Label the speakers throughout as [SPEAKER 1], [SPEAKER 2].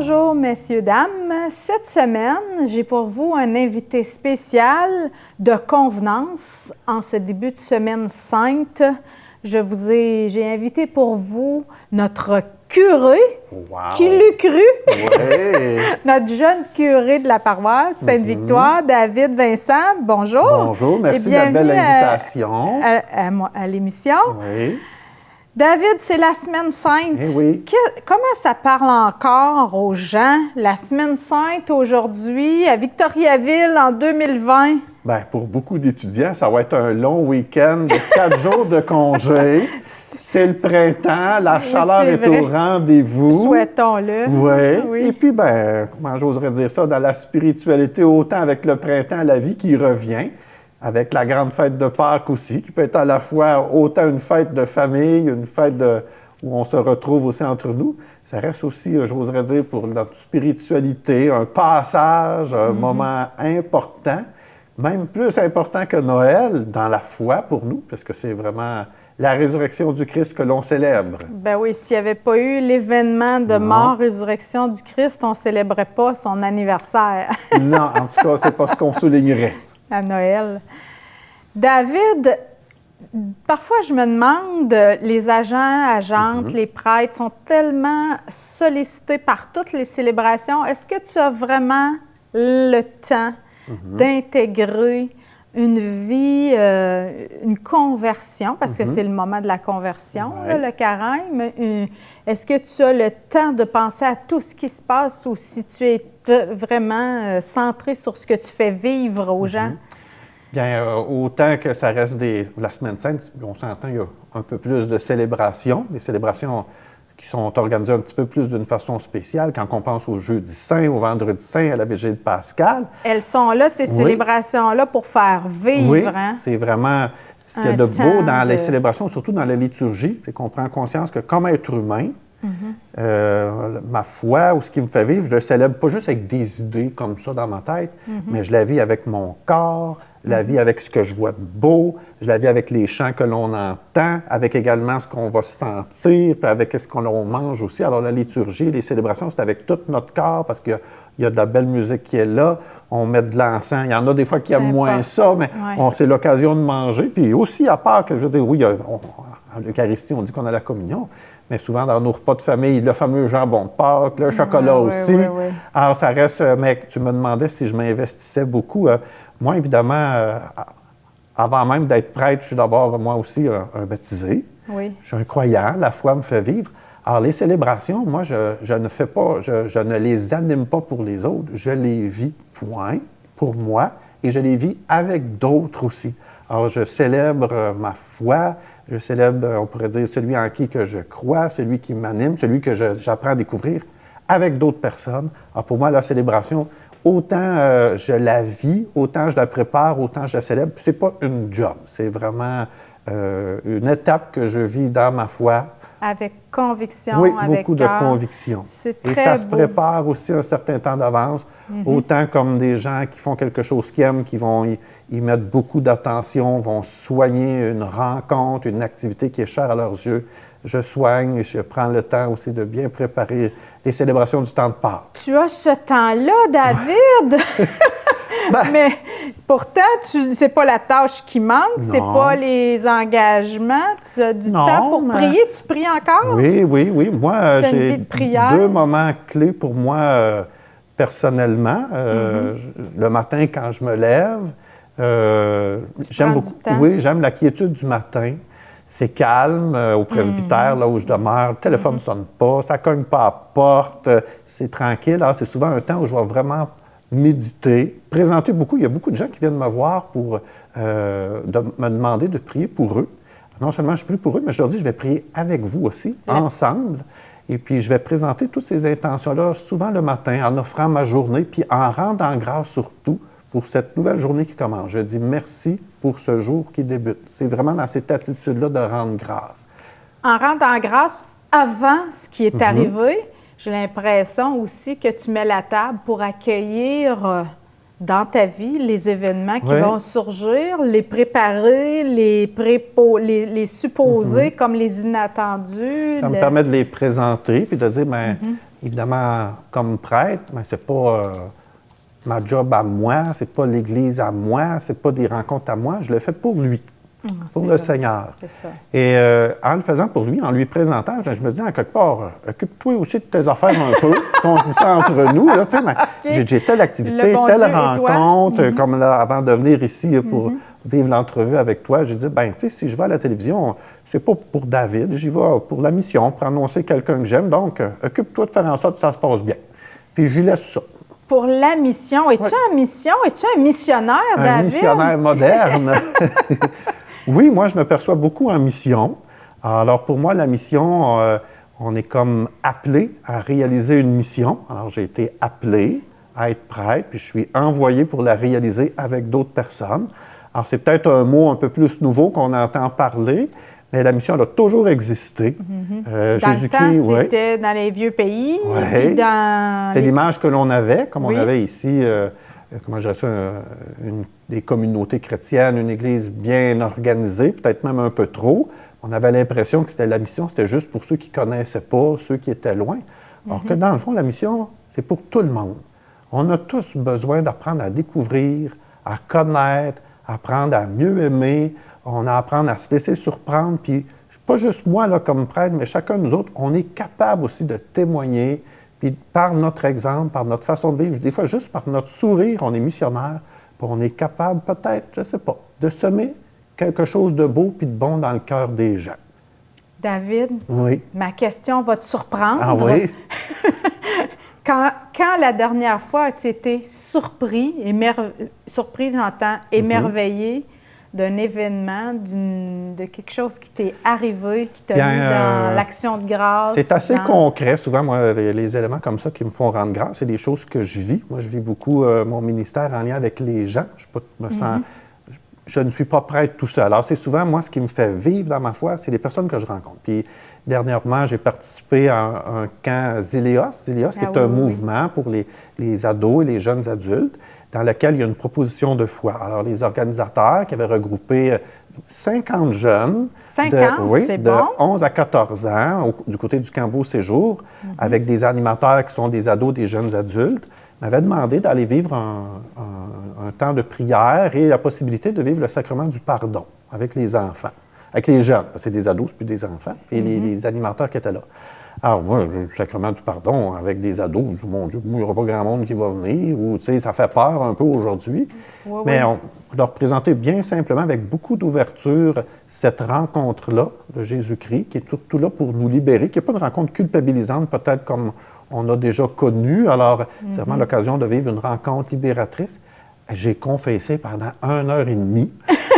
[SPEAKER 1] Bonjour, messieurs, dames. Cette semaine, j'ai pour vous un invité spécial de convenance en ce début de semaine sainte. J'ai invité pour vous notre curé, qui l'eût cru, notre jeune curé de la paroisse Sainte-Victoire, David Vincent. Bonjour.
[SPEAKER 2] Bonjour, merci de la belle invitation.
[SPEAKER 1] À l'émission.
[SPEAKER 2] Oui.
[SPEAKER 1] David, c'est la Semaine Sainte.
[SPEAKER 2] Eh oui.
[SPEAKER 1] Comment ça parle encore aux gens, la Semaine Sainte aujourd'hui, à Victoriaville en 2020?
[SPEAKER 2] Bien, pour beaucoup d'étudiants, ça va être un long week-end de 4 jours de congé. C'est le printemps, la chaleur est au rendez-vous.
[SPEAKER 1] Souhaitons-le.
[SPEAKER 2] Oui. Et puis, bien, comment j'oserais dire ça, dans la spiritualité, autant avec le printemps, la vie qui revient, avec la grande fête de Pâques aussi, qui peut être à la fois autant une fête de famille, une fête où on se retrouve aussi entre nous. Ça reste aussi, j'oserais dire, pour notre spiritualité, un passage, un moment important, même plus important que Noël dans la foi pour nous, parce que c'est vraiment la résurrection du Christ que l'on célèbre.
[SPEAKER 1] Ben oui, s'il n'y avait pas eu l'événement de mort-résurrection du Christ, on ne célébrait pas son anniversaire.
[SPEAKER 2] Non, en tout cas, c'est pas ce qu'on soulignerait.
[SPEAKER 1] À Noël. David, parfois je me demande, les agentes, les prêtres sont tellement sollicités par toutes les célébrations. Est-ce que tu as vraiment le temps d'intégrer une vie, une conversion, parce que c'est le moment de la conversion, là, le carême. Est-ce que tu as le temps de penser à tout ce qui se passe ou si tu es vraiment centré sur ce que tu fais vivre aux gens?
[SPEAKER 2] Bien, autant que ça reste la Semaine Sainte, on s'entend, il y a un peu plus de célébrations, des célébrations qui sont organisées un petit peu plus d'une façon spéciale quand on pense au Jeudi Saint, au Vendredi Saint, à la Vigile pascale.
[SPEAKER 1] Elles sont là, ces célébrations-là, pour faire vivre.
[SPEAKER 2] Oui, c'est vraiment ce qu'il y a de beau dans les célébrations, surtout dans la liturgie, c'est qu'on prend conscience que comme être humain, ma foi ou ce qui me fait vivre, je le célèbre pas juste avec des idées comme ça dans ma tête, mais je la vis avec mon corps, je la vis avec ce que je vois de beau, je la vis avec les chants que l'on entend, avec également ce qu'on va sentir, puis avec ce qu'on mange aussi. Alors la liturgie, les célébrations, c'est avec tout notre corps parce qu'il y a de la belle musique qui est là, on met de l'encens. Il y en a des fois qui aiment moins ça, mais c'est l'occasion de manger. Puis aussi, à part que, je veux dire, oui, en l'Eucharistie, on dit qu'on a la communion, mais souvent dans nos repas de famille, le fameux jambon de Pâques, le chocolat aussi.
[SPEAKER 1] Oui.
[SPEAKER 2] Alors ça reste, mais tu me demandais si je m'investissais beaucoup. Moi, évidemment, avant même d'être prêtre, je suis d'abord, moi aussi, un baptisé.
[SPEAKER 1] Oui.
[SPEAKER 2] Je suis un croyant, la foi me fait vivre. Alors, les célébrations, moi, je ne fais pas, je ne les anime pas pour les autres, je les vis, point, pour moi, et je les vis avec d'autres aussi. Alors, je célèbre ma foi, je célèbre, on pourrait dire, celui en qui que je crois, celui qui m'anime, celui que j'apprends à découvrir avec d'autres personnes. Alors, pour moi, la célébration, autant je la vis, autant je la prépare, autant je la célèbre. C'est pas une job, c'est vraiment une étape que je vis dans ma foi.
[SPEAKER 1] Avec conviction,
[SPEAKER 2] oui,
[SPEAKER 1] avec
[SPEAKER 2] beaucoup de conviction.
[SPEAKER 1] C'est très
[SPEAKER 2] Et ça se
[SPEAKER 1] beau.
[SPEAKER 2] prépare aussi un certain temps d'avance, autant comme des gens qui font quelque chose qu'ils aiment, qui vont y mettre beaucoup d'attention, vont soigner une rencontre, une activité qui est chère à leurs yeux. Je soigne, je prends le temps aussi de bien préparer les célébrations du temps de Pâques.
[SPEAKER 1] Tu as ce temps-là, David! Mais pourtant, c'est pas la tâche qui manque, c'est pas les engagements. Tu as du temps pour prier. Tu pries encore?
[SPEAKER 2] Oui. Moi, j'ai 2 moments clés pour moi personnellement. Le matin, quand je me lève, j'aime beaucoup. Oui, j'aime la quiétude du matin. C'est calme au presbytère, là où je demeure. Le téléphone ne sonne pas, ça ne cogne pas à la porte. C'est tranquille. Alors, c'est souvent un temps où je vais vraiment méditer, présenter beaucoup. Il y a beaucoup de gens qui viennent me voir pour me demander de prier pour eux. Non seulement je prie pour eux, mais je leur dis je vais prier avec vous aussi, ensemble. Et puis, je vais présenter toutes ces intentions-là, souvent le matin, en offrant ma journée, puis en rendant grâce surtout pour cette nouvelle journée qui commence. Je dis merci pour ce jour qui débute. C'est vraiment dans cette attitude-là de rendre grâce.
[SPEAKER 1] En rendant grâce avant ce qui est arrivé, j'ai l'impression aussi que tu mets la table pour accueillir dans ta vie les événements qui vont surgir, les préparer, les supposer comme les inattendus.
[SPEAKER 2] Ça me permet de les présenter puis de dire, évidemment, comme prêtre, mais c'est pas ma job à moi, c'est pas l'Église à moi, c'est pas des rencontres à moi. Je le fais pour lui, pour le Seigneur.
[SPEAKER 1] C'est ça.
[SPEAKER 2] Et en le faisant pour lui, en lui présentant, je me dis, en quelque part, occupe-toi aussi de tes affaires un peu, qu'on se dit ça entre nous. Là, okay. J'ai telle activité, telle rencontre, comme là, avant de venir ici pour vivre l'entrevue avec toi, j'ai dit, ben, tu sais, si je vais à la télévision, c'est pas pour David, j'y vais pour la mission, pour annoncer quelqu'un que j'aime, donc occupe-toi de faire en sorte que ça se passe bien. Puis je lui laisse ça.
[SPEAKER 1] Pour la mission, es-tu en mission? Es-tu un missionnaire, David?
[SPEAKER 2] Un missionnaire moderne. Oui, moi, je me perçois beaucoup en mission. Alors, pour moi, la mission, on est comme appelé à réaliser une mission. Alors, j'ai été appelé à être prêtre, puis je suis envoyé pour la réaliser avec d'autres personnes. Alors, c'est peut-être un mot un peu plus nouveau qu'on entend parler, mais la mission, elle a toujours existé.
[SPEAKER 1] Dans Jésus-Christ, le temps, c'était dans les vieux pays.
[SPEAKER 2] Oui. C'est l'image que l'on avait, comme on avait ici... comment je dirais ça, des communautés chrétiennes, une Église bien organisée, peut-être même un peu trop. On avait l'impression que c'était la mission, c'était juste pour ceux qui ne connaissaient pas, ceux qui étaient loin. Alors que dans le fond, la mission, c'est pour tout le monde. On a tous besoin d'apprendre à découvrir, à connaître, apprendre à mieux aimer. On a à apprendre à se laisser surprendre. Puis, pas juste moi là, comme prêtre, mais chacun de nous autres, on est capable aussi de témoigner. Puis par notre exemple, par notre façon de vivre, des fois juste par notre sourire, on est missionnaire, puis on est capable peut-être, je ne sais pas, de semer quelque chose de beau puis de bon dans le cœur des gens.
[SPEAKER 1] David,
[SPEAKER 2] oui.
[SPEAKER 1] Ma question va te surprendre.
[SPEAKER 2] Ah oui?
[SPEAKER 1] Quand la dernière fois as-tu été surpris, j'entends, émerveillé d'un événement, de quelque chose qui t'est arrivé, qui t'a mis dans l'action de grâce?
[SPEAKER 2] C'est assez concret. Souvent, moi, les éléments comme ça qui me font rendre grâce, c'est des choses que je vis. Moi, je vis beaucoup mon ministère en lien avec les gens. Je ne suis pas prêtre tout seul. Alors, c'est souvent, moi, ce qui me fait vivre dans ma foi, c'est les personnes que je rencontre. Puis, dernièrement, j'ai participé à un camp Zéléos. Zéléos, qui est un mouvement pour les ados et les jeunes adultes, dans lequel il y a une proposition de foi. Alors, les organisateurs qui avaient regroupé 50 jeunes,
[SPEAKER 1] 50, c'est bon.
[SPEAKER 2] De 11 à 14 ans, du côté du camp Beau Séjour, avec des animateurs qui sont des ados, des jeunes adultes, m'avaient demandé d'aller vivre un temps de prière et la possibilité de vivre le sacrement du pardon avec les enfants, avec les jeunes, parce que c'est des ados, c'est plus des enfants, et les animateurs qui étaient là. Alors, moi, le sacrement du pardon avec des ados, mon Dieu, il n'y aura pas grand monde qui va venir, ou, tu sais, ça fait peur un peu aujourd'hui. Oui, mais on leur présentait bien simplement, avec beaucoup d'ouverture, cette rencontre-là de Jésus-Christ, qui est surtout là pour nous libérer, qui n'est pas une rencontre culpabilisante, peut-être comme on a déjà connu. Alors, c'est vraiment l'occasion de vivre une rencontre libératrice. J'ai confessé pendant 1h30.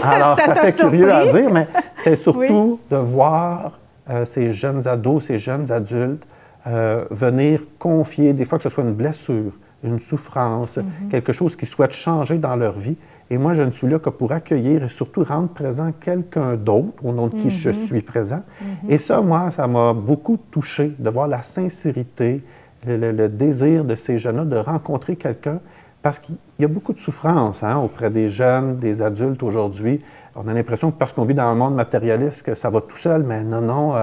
[SPEAKER 2] Alors, ça fait curieux à dire, mais c'est surtout de voir ces jeunes ados, ces jeunes adultes venir confier, des fois que ce soit une blessure, une souffrance, quelque chose qu'ils souhaitent changer dans leur vie. Et moi, je ne suis là que pour accueillir et surtout rendre présent quelqu'un d'autre, au nom de qui je suis présent. Et ça, moi, ça m'a beaucoup touché de voir la sincérité, le désir de ces jeunes-là de rencontrer quelqu'un. Parce qu'il y a beaucoup de souffrance auprès des jeunes, des adultes aujourd'hui. On a l'impression que parce qu'on vit dans un monde matérialiste, que ça va tout seul, mais non.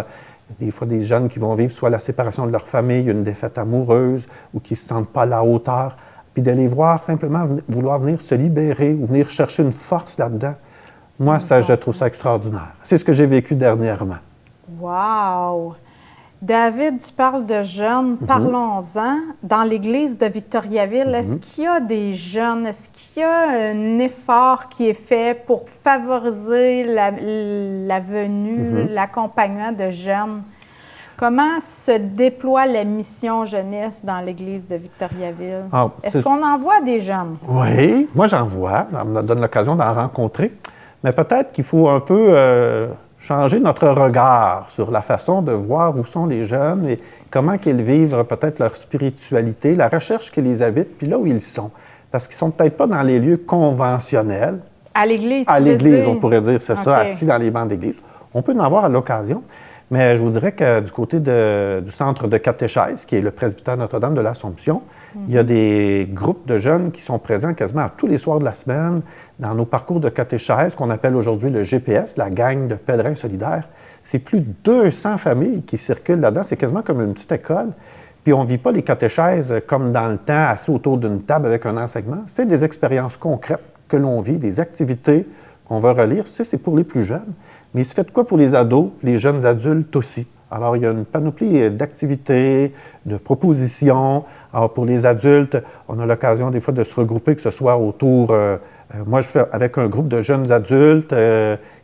[SPEAKER 2] Des fois, des jeunes qui vont vivre soit la séparation de leur famille, une défaite amoureuse, ou qui ne se sentent pas à la hauteur. Puis de les voir simplement vouloir venir se libérer ou venir chercher une force là-dedans. Moi, ça, je trouve ça extraordinaire. C'est ce que j'ai vécu dernièrement.
[SPEAKER 1] Wow! David, tu parles de jeunes, parlons-en. Dans l'Église de Victoriaville, est-ce qu'il y a des jeunes, est-ce qu'il y a un effort qui est fait pour favoriser la venue, l'accompagnement de jeunes? Comment se déploie la mission jeunesse dans l'Église de Victoriaville? Est-ce qu'on en voit des jeunes?
[SPEAKER 2] Oui, moi j'en vois. Ça me donne l'occasion d'en rencontrer. Mais peut-être qu'il faut un peu... changer notre regard sur la façon de voir où sont les jeunes et comment qu'ils vivent peut-être leur spiritualité, la recherche qui les habite, puis là où ils sont. Parce qu'ils ne sont peut-être pas dans les lieux conventionnels.
[SPEAKER 1] À l'Église,
[SPEAKER 2] à l'Église, on pourrait dire, c'est ça, assis dans les bancs d'église. On peut en avoir à l'occasion, mais je vous dirais que du côté du centre de catéchèse, qui est le presbytère Notre-Dame de l'Assomption, il y a des groupes de jeunes qui sont présents quasiment tous les soirs de la semaine dans nos parcours de catéchèse, qu'on appelle aujourd'hui le GPS, la gang de pèlerins solidaires. C'est plus de 200 familles qui circulent là-dedans. C'est quasiment comme une petite école. Puis on ne vit pas les catéchèses comme dans le temps, assis autour d'une table avec un enseignement. C'est des expériences concrètes que l'on vit, des activités qu'on va relire. C'est pour les plus jeunes. Mais il se fait de quoi pour les ados, les jeunes adultes aussi? Alors, il y a une panoplie d'activités, de propositions. Alors, pour les adultes, on a l'occasion des fois de se regrouper, que ce soit autour... moi, je fais avec un groupe de jeunes adultes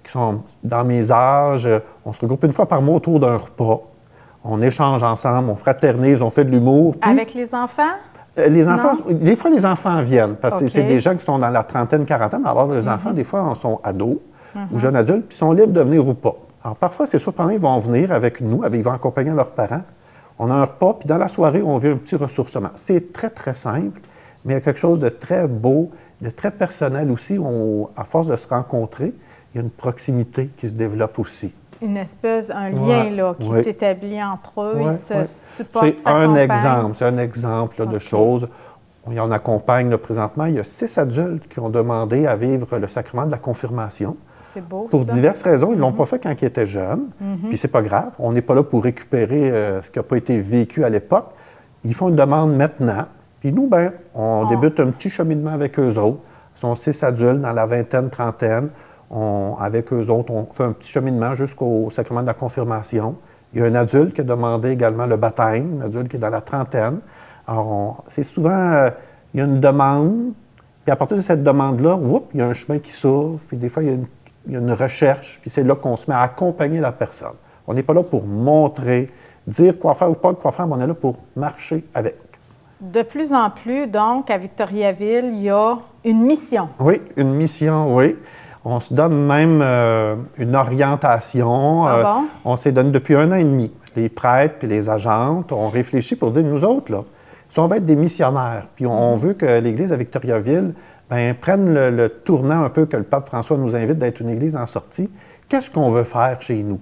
[SPEAKER 2] qui sont dans mes âges. On se regroupe une fois par mois autour d'un repas. On échange ensemble, on fraternise, on fait de l'humour. Puis,
[SPEAKER 1] avec les enfants?
[SPEAKER 2] Les enfants, des fois, les enfants viennent, parce que c'est des gens qui sont dans la trentaine, quarantaine. Alors, les enfants, des fois, sont ados ou jeunes adultes, puis sont libres de venir ou pas. Alors, parfois, c'est surprenant, ils vont venir avec nous, ils vont accompagner leurs parents. On a un repas, puis dans la soirée, on vit un petit ressourcement. C'est très, très simple, mais il y a quelque chose de très beau, de très personnel aussi. À force de se rencontrer, il y a une proximité qui se développe aussi.
[SPEAKER 1] Une espèce, un lien là, qui s'établit entre eux, ils se supportent,
[SPEAKER 2] C'est un exemple là, de choses. On accompagne là, présentement. Il y a 6 adultes qui ont demandé à vivre le sacrement de la confirmation.
[SPEAKER 1] C'est beau,
[SPEAKER 2] pour diverses raisons. Ils ne l'ont pas fait quand ils étaient jeunes. Puis c'est pas grave. On n'est pas là pour récupérer ce qui n'a pas été vécu à l'époque. Ils font une demande maintenant. Puis nous, on débute un petit cheminement avec eux autres. Ils sont 6 adultes dans la vingtaine, trentaine. Avec eux autres, on fait un petit cheminement jusqu'au sacrement de la confirmation. Il y a un adulte qui a demandé également le baptême, un adulte qui est dans la trentaine. Alors, c'est souvent, il y a une demande, puis à partir de cette demande-là, il y a un chemin qui s'ouvre, puis des fois, il y a une recherche, puis c'est là qu'on se met à accompagner la personne. On n'est pas là pour montrer, dire quoi faire ou pas quoi faire, mais on est là pour marcher avec.
[SPEAKER 1] De plus en plus, donc, à Victoriaville, il y a une mission.
[SPEAKER 2] Oui, une mission, oui. On se donne même une orientation. On s'est donné depuis 1 an et demi. Les prêtres puis les agentes, on réfléchit pour dire, nous autres, là, si on va être des missionnaires, puis on veut que l'Église à Victoriaville prenne le tournant un peu que le pape François nous invite d'être une Église en sortie, qu'est-ce qu'on veut faire chez nous?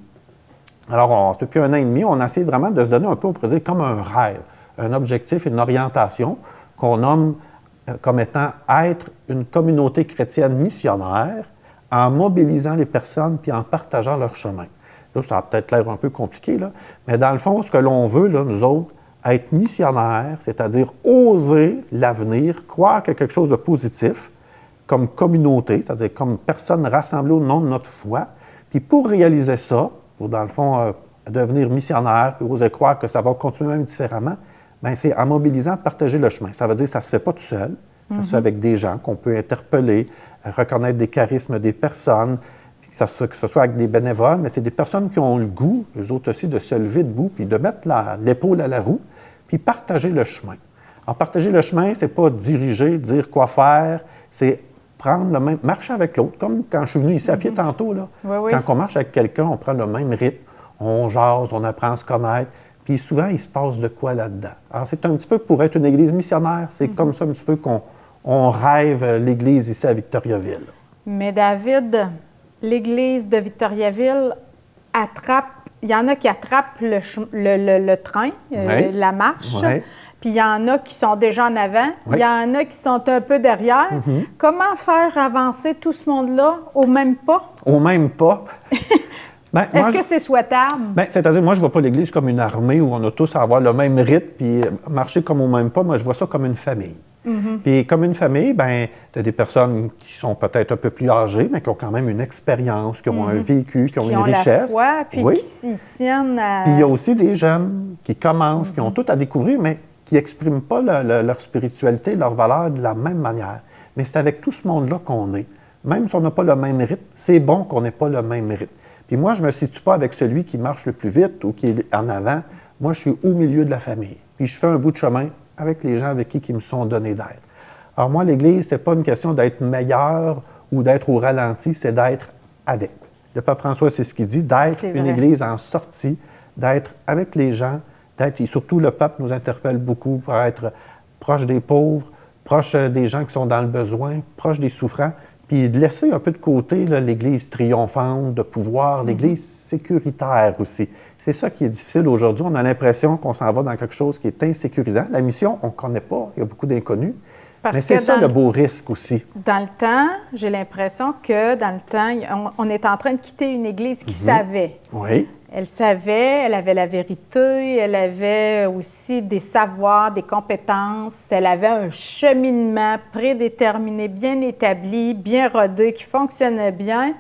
[SPEAKER 2] Alors, depuis 1 an et demi, on a essayé vraiment de se donner un peu, on pourrait dire, comme un rêve, un objectif, une orientation qu'on nomme comme étant être une communauté chrétienne missionnaire en mobilisant les personnes puis en partageant leur chemin. Là, ça va peut-être l'air un peu compliqué, là, mais dans le fond, ce que l'on veut, là, nous autres, être missionnaires, c'est-à-dire oser l'avenir, croire qu'il y a quelque chose de positif comme communauté, c'est-à-dire comme personne rassemblée au nom de notre foi. Puis pour réaliser ça, pour dans le fond devenir missionnaire, puis oser croire que ça va continuer même différemment, c'est en mobilisant, partager le chemin. Ça veut dire que ça ne se fait pas tout seul, ça se fait avec des gens qu'on peut interpeller, reconnaître des charismes des personnes, puis que ce soit avec des bénévoles, mais c'est des personnes qui ont le goût, eux autres aussi, de se lever debout, puis de mettre l'épaule à la roue, puis partager le chemin. Alors, partager le chemin, c'est pas diriger, dire quoi faire, c'est prendre le même... marcher avec l'autre, comme quand je suis venu ici à pied tantôt, là.
[SPEAKER 1] Oui.
[SPEAKER 2] Quand on marche avec quelqu'un, on prend le même rythme, on jase, on apprend à se connaître, puis souvent, il se passe de quoi là-dedans. Alors, c'est un petit peu pour être une Église missionnaire, c'est comme ça un petit peu qu'on rêve l'Église ici à Victoriaville.
[SPEAKER 1] Mais David, l'Église de Victoriaville attrape... Il y en a qui attrapent le train, la marche, puis il y en a qui sont déjà en avant, il y en a qui sont un peu derrière. Comment faire avancer tout ce monde-là au même pas?
[SPEAKER 2] Au même pas?
[SPEAKER 1] Est-ce que c'est souhaitable?
[SPEAKER 2] C'est-à-dire, moi, je ne vois pas l'Église comme une armée où on a tous à avoir le même rythme puis marcher comme au même pas. Moi, je vois ça comme une famille. Puis comme une famille, tu as des personnes qui sont peut-être un peu plus âgées, mais qui ont quand même une expérience, qui ont un vécu, qui ont une richesse.
[SPEAKER 1] Qui ont la foi, puis qui s'y tiennent à...
[SPEAKER 2] Puis il y a aussi des jeunes qui commencent, qui ont tout à découvrir, mais qui n'expriment pas leur spiritualité, leur valeur de la même manière. Mais c'est avec tout ce monde-là qu'on est. Même si on n'a pas le même rythme, c'est bon qu'on n'ait pas le même rythme. Puis moi, je ne me situe pas avec celui qui marche le plus vite ou qui est en avant. Moi, je suis au milieu de la famille. Puis je fais un bout de chemin avec les gens avec qui me sont donnés d'être. Alors moi, l'Église, ce n'est pas une question d'être meilleur ou d'être au ralenti, c'est d'être avec. Le pape François, c'est ce qu'il dit, d'être une Église en sortie, d'être avec les gens, et surtout le pape nous interpelle beaucoup pour être proche des pauvres, proche des gens qui sont dans le besoin, proche des souffrants, puis de laisser un peu de côté l'Église triomphante de pouvoir, l'Église sécuritaire aussi. C'est ça qui est difficile aujourd'hui. On a l'impression qu'on s'en va dans quelque chose qui est insécurisant. La mission, on ne connaît pas, il y a beaucoup d'inconnus. Mais c'est ça le beau risque aussi.
[SPEAKER 1] Dans le temps, j'ai l'impression que dans le temps, on est en train de quitter une Église qui savait.
[SPEAKER 2] Oui.
[SPEAKER 1] Elle savait, elle avait la vérité, elle avait aussi des savoirs, des compétences, elle avait un cheminement prédéterminé, bien établi, bien rodé, qui fonctionnait bien.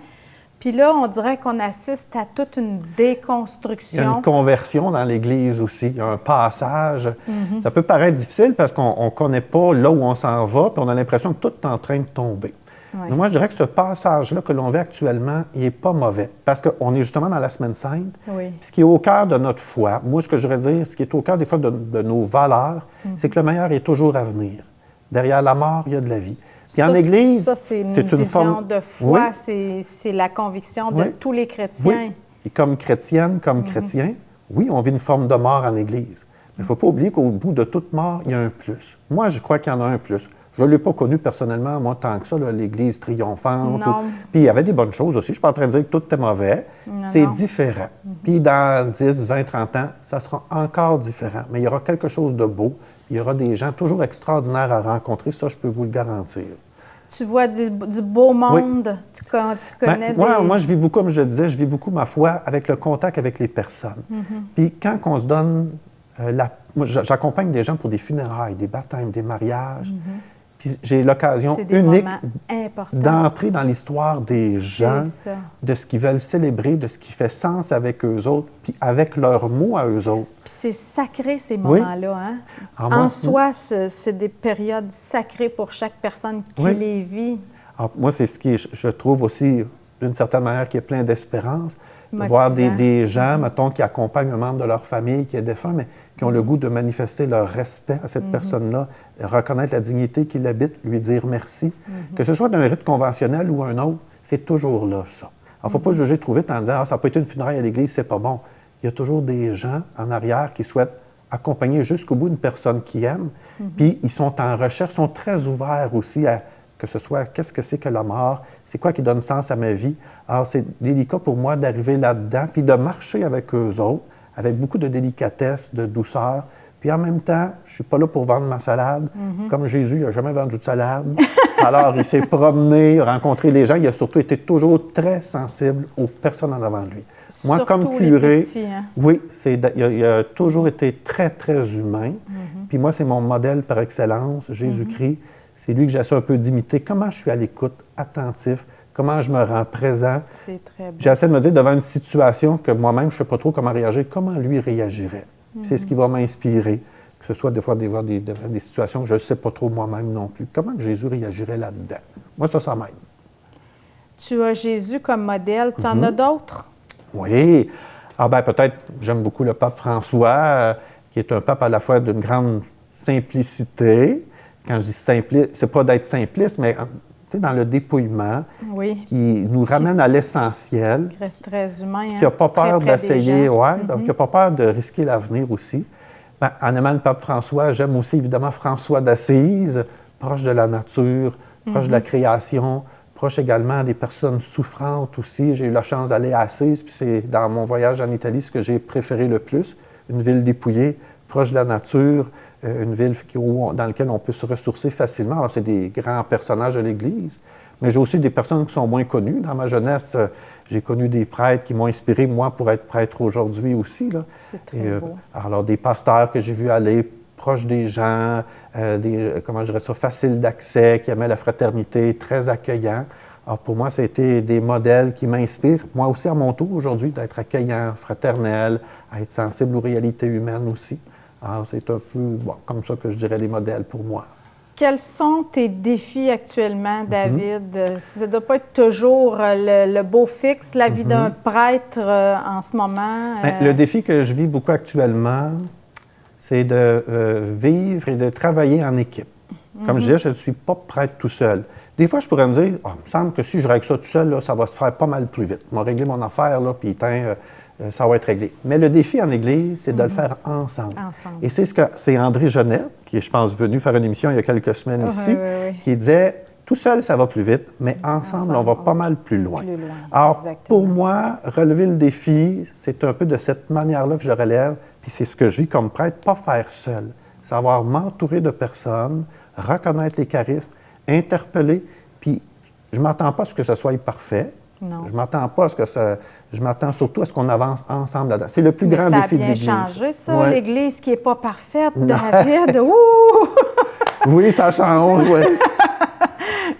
[SPEAKER 1] Puis là, on dirait qu'on assiste à toute une déconstruction.
[SPEAKER 2] Il y a une conversion dans l'Église aussi, il y a un passage. Ça peut paraître difficile parce qu'on ne connaît pas là où on s'en va, puis on a l'impression que tout est en train de tomber.
[SPEAKER 1] Oui.
[SPEAKER 2] Mais moi, je dirais que ce passage-là que l'on vit actuellement, il n'est pas mauvais. Parce qu'on est justement dans la Semaine Sainte.
[SPEAKER 1] Oui.
[SPEAKER 2] Ce qui est au cœur de notre foi, moi, ce que je voudrais dire, ce qui est au cœur des fois de nos valeurs, c'est que le meilleur est toujours à venir. Derrière la mort, il y a de la vie. Puis en Église,
[SPEAKER 1] ça, c'est une vision de foi, c'est la conviction de tous les chrétiens.
[SPEAKER 2] Oui. Et comme chrétienne, comme chrétien, oui, on vit une forme de mort en Église. Mais il ne faut pas oublier qu'au bout de toute mort, il y a un plus. Moi, je crois qu'il y en a un plus. Je ne l'ai pas connu personnellement, moi, tant que ça, là, l'Église triomphante. Puis il y avait des bonnes choses aussi. Je ne suis pas en train de dire que tout est mauvais. C'est différent. Puis dans 10, 20, 30 ans, ça sera encore différent. Mais il y aura quelque chose de beau. Il y aura des gens toujours extraordinaires à rencontrer. Ça, je peux vous le garantir.
[SPEAKER 1] Tu vois du beau monde. Tu connais
[SPEAKER 2] Moi, je vis beaucoup, comme je le disais, je vis beaucoup ma foi avec le contact avec les personnes. Puis quand on se donne... Moi, j'accompagne des gens pour des funérailles, des baptêmes, des mariages. Puis j'ai l'occasion unique d'entrer dans l'histoire des gens, de ce qu'ils veulent célébrer, de ce qui fait sens avec eux autres, puis avec leurs mots à eux autres.
[SPEAKER 1] Puis c'est sacré, ces moments-là. Hein? En soi, c'est des périodes sacrées pour chaque personne qui les vit. Alors,
[SPEAKER 2] moi, c'est ce qui, je trouve aussi, d'une certaine manière, qui est plein d'espérance. De voir des gens, mettons, qui accompagnent un membre de leur famille qui est défunt, mais qui ont le goût de manifester leur respect à cette personne-là, reconnaître la dignité qui l'habite, lui dire merci. Que ce soit d'un rite conventionnel ou un autre, c'est toujours là, ça. Alors, il ne faut pas juger trop vite en disant « Ah, ça n'a pas été une funéraille à l'Église, c'est pas bon ». Il y a toujours des gens en arrière qui souhaitent accompagner jusqu'au bout une personne qu'ils aiment, puis ils sont en recherche, sont très ouverts aussi à que ce soit qu'est-ce que c'est que la mort, c'est quoi qui donne sens à ma vie. Alors, c'est délicat pour moi d'arriver là-dedans, puis de marcher avec eux autres, avec beaucoup de délicatesse, de douceur. Puis en même temps, je ne suis pas là pour vendre ma salade. Comme Jésus, il n'a jamais vendu de salade. Alors, il s'est promené, rencontré les gens. Il a surtout été toujours très sensible aux personnes en avant de lui. Moi,
[SPEAKER 1] surtout
[SPEAKER 2] comme curé,
[SPEAKER 1] les petits, hein?
[SPEAKER 2] Oui, il a toujours été très, très humain. Puis moi, c'est mon modèle par excellence, Jésus-Christ. C'est lui que j'essaie un peu d'imiter. Comment je suis à l'écoute, attentif, comment je me rends présent.
[SPEAKER 1] C'est très beau.
[SPEAKER 2] J'essaie de me dire, devant une situation que moi-même, je ne sais pas trop comment réagir, comment lui réagirait. C'est ce qui va m'inspirer, que ce soit des fois des situations que je ne sais pas trop moi-même non plus. Comment que Jésus réagirait là-dedans? Moi, ça m'aide.
[SPEAKER 1] Tu as Jésus comme modèle. Tu en as d'autres?
[SPEAKER 2] Oui. Ah ben peut-être, j'aime beaucoup le pape François, qui est un pape à la fois d'une grande simplicité. Quand je dis simpliste, c'est pas d'être simpliste, mais dans le dépouillement, qui nous ramène à l'essentiel.
[SPEAKER 1] Qui reste très humain.
[SPEAKER 2] Qui n'a pas peur d'essayer, donc qui n'a pas peur de risquer l'avenir aussi. Ben, en aimant le pape François, j'aime aussi évidemment François d'Assise, proche de la nature, proche de la création, proche également des personnes souffrantes aussi. J'ai eu la chance d'aller à Assise, puis c'est dans mon voyage en Italie ce que j'ai préféré le plus, une ville dépouillée, proche de la nature, une ville dans laquelle on peut se ressourcer facilement. Alors, c'est des grands personnages de l'Église, mais j'ai aussi des personnes qui sont moins connues. Dans ma jeunesse, j'ai connu des prêtres qui m'ont inspiré, moi, pour être prêtre aujourd'hui aussi.
[SPEAKER 1] C'est très beau.
[SPEAKER 2] Alors, des pasteurs que j'ai vus aller proches des gens, comment je dirais ça, faciles d'accès, qui aimaient la fraternité, très accueillants. Alors, pour moi, c'était des modèles qui m'inspirent, moi aussi, à mon tour, aujourd'hui, d'être accueillant, fraternel, à être sensible aux réalités humaines aussi. Alors, c'est un peu comme ça que je dirais des modèles pour moi.
[SPEAKER 1] Quels sont tes défis actuellement, David? Ça ne doit pas être toujours le beau fixe, la vie d'un prêtre en ce moment.
[SPEAKER 2] Bien, le défi que je vis beaucoup actuellement, c'est de vivre et de travailler en équipe. Comme je disais, je ne suis pas prêtre tout seul. Des fois, je pourrais me dire, il me semble que si je règle ça tout seul, là, ça va se faire pas mal plus vite. Je vais régler mon affaire, là, puis ça va être réglé. Mais le défi en Église, c'est de le faire ensemble. Et c'est André Genet, qui est, je pense, venu faire une émission il y a quelques semaines ici, qui disait, tout seul, ça va plus vite, mais ensemble, on va pas mal plus loin. Alors, pour moi, relever le défi, c'est un peu de cette manière-là que je le relève, puis c'est ce que je vis comme prêtre, pas faire seul. Savoir m'entourer de personnes, reconnaître les charismes, interpeller, puis je ne m'attends pas à ce que ce soit parfait.
[SPEAKER 1] Non.
[SPEAKER 2] Je ne m'attends pas à ce que ça... Je m'attends surtout à ce qu'on avance ensemble là-dedans. C'est le plus grand défi de l'Église.
[SPEAKER 1] Ça a bien changé, ça,
[SPEAKER 2] ouais.
[SPEAKER 1] l'Église qui n'est pas parfaite, David. Ouh!
[SPEAKER 2] Oui, ça change, oui.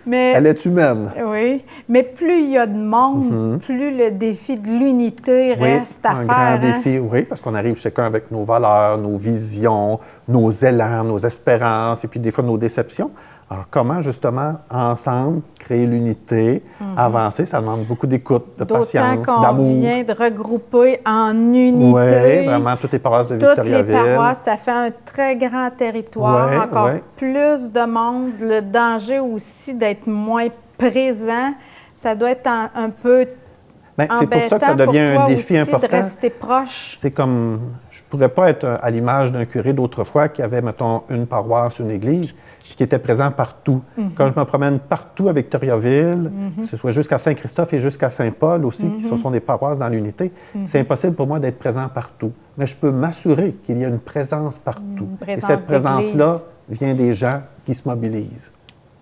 [SPEAKER 1] Mais,
[SPEAKER 2] elle est humaine.
[SPEAKER 1] Oui, mais plus il y a de monde, plus le défi de l'unité reste à faire.
[SPEAKER 2] Un grand défi, oui, parce qu'on arrive chacun avec nos valeurs, nos visions, nos élans, nos espérances, et puis des fois nos déceptions. Alors, comment, justement, ensemble, créer l'unité, avancer, ça demande beaucoup d'écoute, de patience,
[SPEAKER 1] d'amour. D'autant qu'on vient de regrouper en unité.
[SPEAKER 2] Oui, vraiment, toutes les paroisses de Victoriaville.
[SPEAKER 1] Toutes les paroisses, ça fait un très grand territoire, encore plus de monde. Le danger aussi d'être moins présent, ça doit être un peu
[SPEAKER 2] c'est pour ça que ça devient un défi important.
[SPEAKER 1] De rester proche.
[SPEAKER 2] C'est comme, je ne pourrais pas être à l'image d'un curé d'autrefois qui avait, mettons, une paroisse, une église, qui était présent partout. Quand je me promène partout à Victoriaville, que ce soit jusqu'à Saint-Christophe et jusqu'à Saint-Paul aussi, qui sont des paroisses dans l'unité, c'est impossible pour moi d'être présent partout. Mais je peux m'assurer qu'il y a une présence partout. Et cette présence-là vient des gens qui se mobilisent.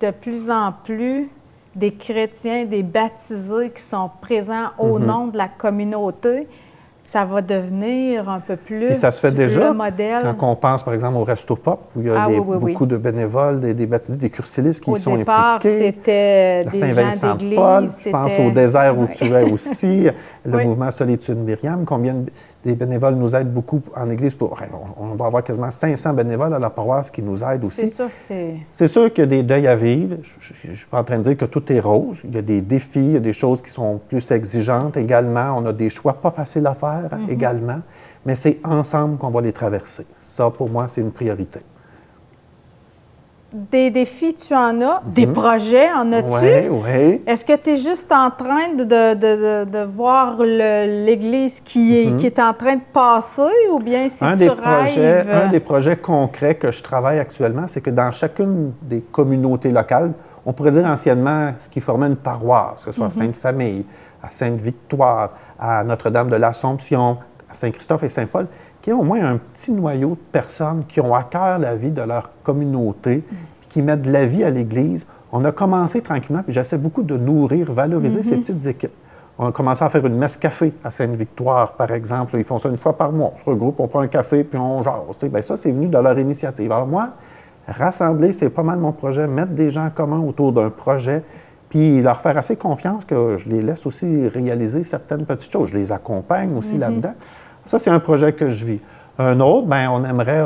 [SPEAKER 1] De plus en plus, des chrétiens, des baptisés qui sont présents au nom de la communauté, ça va devenir un peu plus
[SPEAKER 2] et ça se fait déjà,
[SPEAKER 1] le modèle.
[SPEAKER 2] Quand on pense, par exemple, au Resto Pop, où il y a beaucoup de bénévoles, des baptisés, des cursilistes qui sont impliqués.
[SPEAKER 1] Au départ, c'était des gens d'église.
[SPEAKER 2] Je pense au désert où tu es aussi, le mouvement Solitude Myriam. Combien des bénévoles nous aident beaucoup en église? On doit avoir quasiment 500 bénévoles à la paroisse qui nous aident aussi.
[SPEAKER 1] C'est sûr que c'est...
[SPEAKER 2] C'est sûr qu'il y a des deuils à vivre. Je ne suis pas en train de dire que tout est rose. Il y a des défis, il y a des choses qui sont plus exigeantes également. On a des choix pas faciles à faire également. Mais c'est ensemble qu'on va les traverser. Ça, pour moi, c'est une priorité.
[SPEAKER 1] Des défis, tu en as? Des projets, en as-tu?
[SPEAKER 2] Oui.
[SPEAKER 1] Est-ce que tu es juste en train de voir l'Église qui est en train de passer ou bien si tu rêves?
[SPEAKER 2] Un des projets concrets que je travaille actuellement, c'est que dans chacune des communautés locales, on pourrait dire anciennement ce qui formait une paroisse, que ce soit à Sainte-Famille, à Sainte-Victoire, à Notre-Dame de l'Assomption, à Saint-Christophe et Saint-Paul, qui ont au moins un petit noyau de personnes qui ont à cœur la vie de leur communauté, puis qui mettent de la vie à l'Église. On a commencé tranquillement, puis j'essaie beaucoup de nourrir, valoriser ces petites équipes. On a commencé à faire une messe-café à Sainte-Victoire, par exemple. Ils font ça une fois par mois. On se regroupe, on prend un café, puis on jase. Bien, ça, c'est venu de leur initiative. Alors moi, rassembler, c'est pas mal mon projet. Mettre des gens communs autour d'un projet, puis leur faire assez confiance que je les laisse aussi réaliser certaines petites choses. Je les accompagne aussi là-dedans. Ça, c'est un projet que je vis. Un autre, bien, on aimerait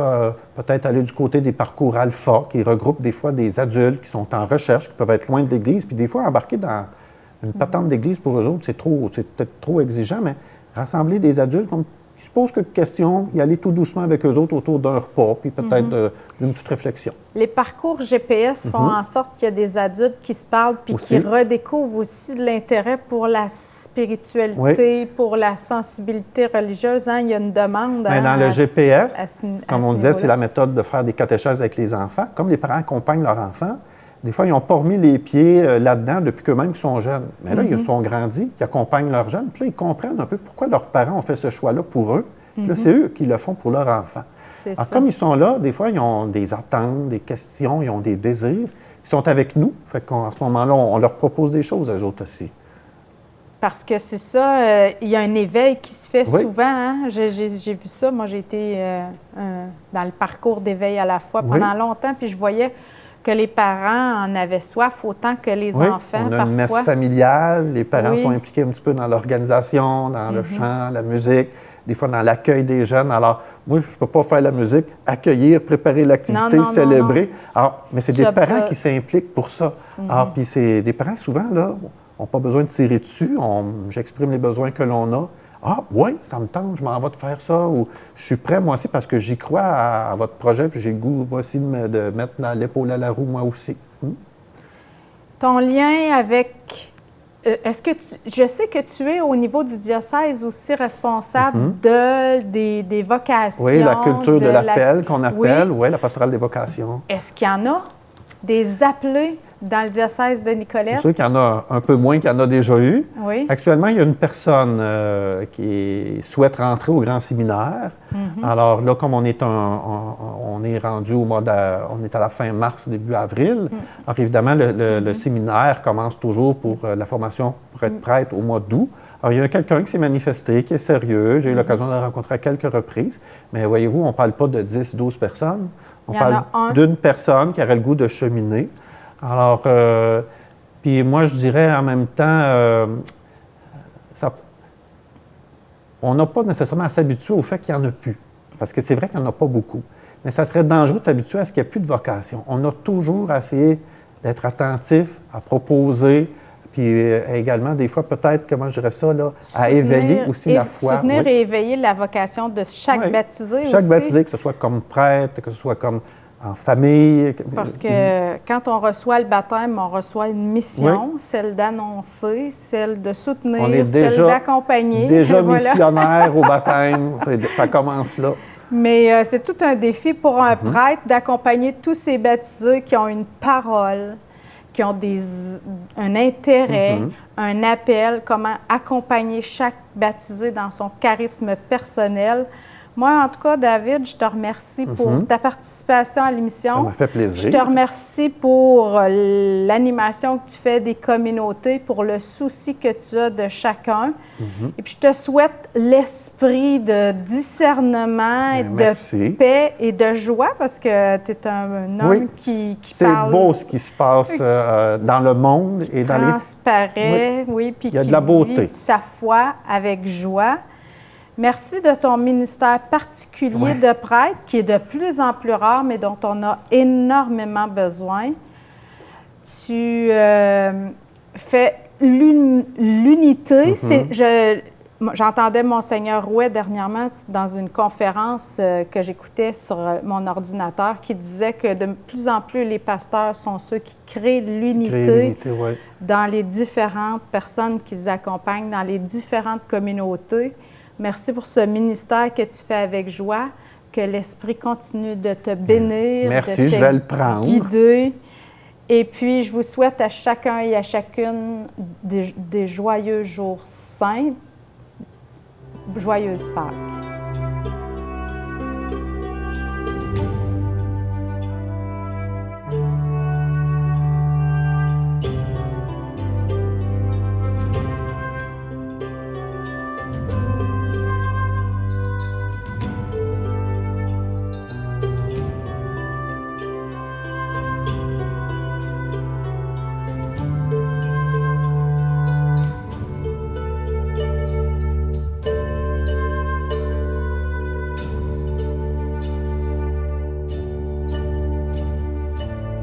[SPEAKER 2] peut-être aller du côté des parcours alpha, qui regroupent des fois des adultes qui sont en recherche, qui peuvent être loin de l'Église, puis des fois embarquer dans une patente d'Église pour eux autres, c'est peut-être trop exigeant, mais rassembler des adultes qui se posent quelques questions, y aller tout doucement avec eux autres autour d'un repas, puis peut-être d'une petite réflexion. Les
[SPEAKER 1] parcours GPS font en sorte qu'il y a des adultes qui se parlent puis qui redécouvrent aussi de l'intérêt pour la spiritualité, pour la sensibilité religieuse. Il y a une demande
[SPEAKER 2] dans le GPS, comme on disait, c'est la méthode de faire des catéchèses avec les enfants. Comme les parents accompagnent leurs enfants, des fois, ils n'ont pas remis les pieds là-dedans depuis qu'eux-mêmes sont jeunes. Mais là, ils sont grandis, ils accompagnent leurs jeunes. Puis là, ils comprennent un peu pourquoi leurs parents ont fait ce choix-là pour eux. Puis là, c'est eux qui le font pour leurs enfants. Alors, comme ils sont là, des fois, ils ont des attentes, des questions, ils ont des désirs. Ils sont avec nous. Fait qu'à ce moment-là, on leur propose des choses, eux autres aussi.
[SPEAKER 1] Parce que c'est ça, il y a un éveil qui se fait souvent. Hein? J'ai vu ça. Moi, j'ai été dans le parcours d'éveil à la foi pendant longtemps, puis je voyais que les parents en avaient soif autant que les enfants,
[SPEAKER 2] on a une messe familiale, les parents sont impliqués un petit peu dans l'organisation, dans le chant, la musique, des fois dans l'accueil des jeunes. Alors, moi, je ne peux pas faire la musique, accueillir, préparer l'activité, célébrer. Alors, mais c'est des parents qui s'impliquent pour ça. Alors, puis c'est des parents, souvent, là, n'ont pas besoin de tirer dessus. J'exprime les besoins que l'on a. Ah, oui, ça me tente, je m'en vais de faire ça. Ou je suis prêt, moi aussi, parce que j'y crois à votre projet, puis j'ai le goût, moi aussi, de mettre l'épaule à la roue, moi aussi.
[SPEAKER 1] Ton lien avec... est-ce que je sais que tu es, au niveau du diocèse, aussi responsable des vocations.
[SPEAKER 2] Oui, la culture de l'appel qu'on appelle, la pastorale des vocations.
[SPEAKER 1] Est-ce qu'il y en a des appelés dans le diocèse de Nicolette.
[SPEAKER 2] C'est sûr qu'il y en a un peu moins qu'il y en a déjà eu.
[SPEAKER 1] Oui.
[SPEAKER 2] Actuellement, il y a une personne qui souhaite rentrer au grand séminaire. Alors là, comme on est rendu on est à la fin mars, début avril. Alors évidemment, le séminaire commence toujours pour la formation pour être prêtre au mois d'août. Alors, il y a quelqu'un qui s'est manifesté, qui est sérieux. J'ai eu l'occasion de le rencontrer à quelques reprises. Mais voyez-vous, on ne parle pas de 10, 12 personnes. On parle d'une personne qui aurait le goût de cheminer. Alors, puis moi, je dirais en même temps, on n'a pas nécessairement à s'habituer au fait qu'il n'y en a plus. Parce que c'est vrai qu'il n'y en a pas beaucoup. Mais ça serait dangereux de s'habituer à ce qu'il n'y ait plus de vocation. On a toujours à essayer d'être attentif, à proposer, puis également, des fois, peut-être, comment je dirais ça, là, à éveiller aussi la foi.
[SPEAKER 1] Soutenir et éveiller la vocation de chaque baptisé aussi.
[SPEAKER 2] Chaque baptisé, que ce soit comme prêtre, que ce soit comme en famille.
[SPEAKER 1] Parce que quand on reçoit le baptême, on reçoit une mission, celle d'annoncer, celle de soutenir, celle d'accompagner.
[SPEAKER 2] Déjà missionnaire au baptême, ça commence là.
[SPEAKER 1] Mais c'est tout un défi pour un prêtre d'accompagner tous ces baptisés qui ont une parole, qui ont un intérêt, un appel, comment accompagner chaque baptisé dans son charisme personnel. Moi, en tout cas, David, je te remercie pour ta participation à l'émission.
[SPEAKER 2] Ça m'a fait plaisir.
[SPEAKER 1] Je te remercie pour l'animation que tu fais des communautés, pour le souci que tu as de chacun. Et puis, je te souhaite l'esprit de discernement, et de paix et de joie, parce que tu es un homme qui parle...
[SPEAKER 2] C'est beau ce qui se passe dans le monde. Et dans
[SPEAKER 1] transparaît, puis
[SPEAKER 2] il y a de la beauté.
[SPEAKER 1] Vit sa foi avec joie. Merci de ton ministère particulier de prêtre, qui est de plus en plus rare, mais dont on a énormément besoin. Tu fais l'unité. J'entendais Monseigneur Rouet dernièrement dans une conférence que j'écoutais sur mon ordinateur qui disait que de plus en plus les pasteurs sont ceux qui créent l'unité dans les différentes personnes qu'ils accompagnent, dans les différentes communautés. Merci pour ce ministère que tu fais avec joie, que l'Esprit continue de te bénir,
[SPEAKER 2] merci, je vais le prendre.
[SPEAKER 1] Guider. Et puis, je vous souhaite à chacun et à chacune des joyeux jours saints. Joyeuse Pâques.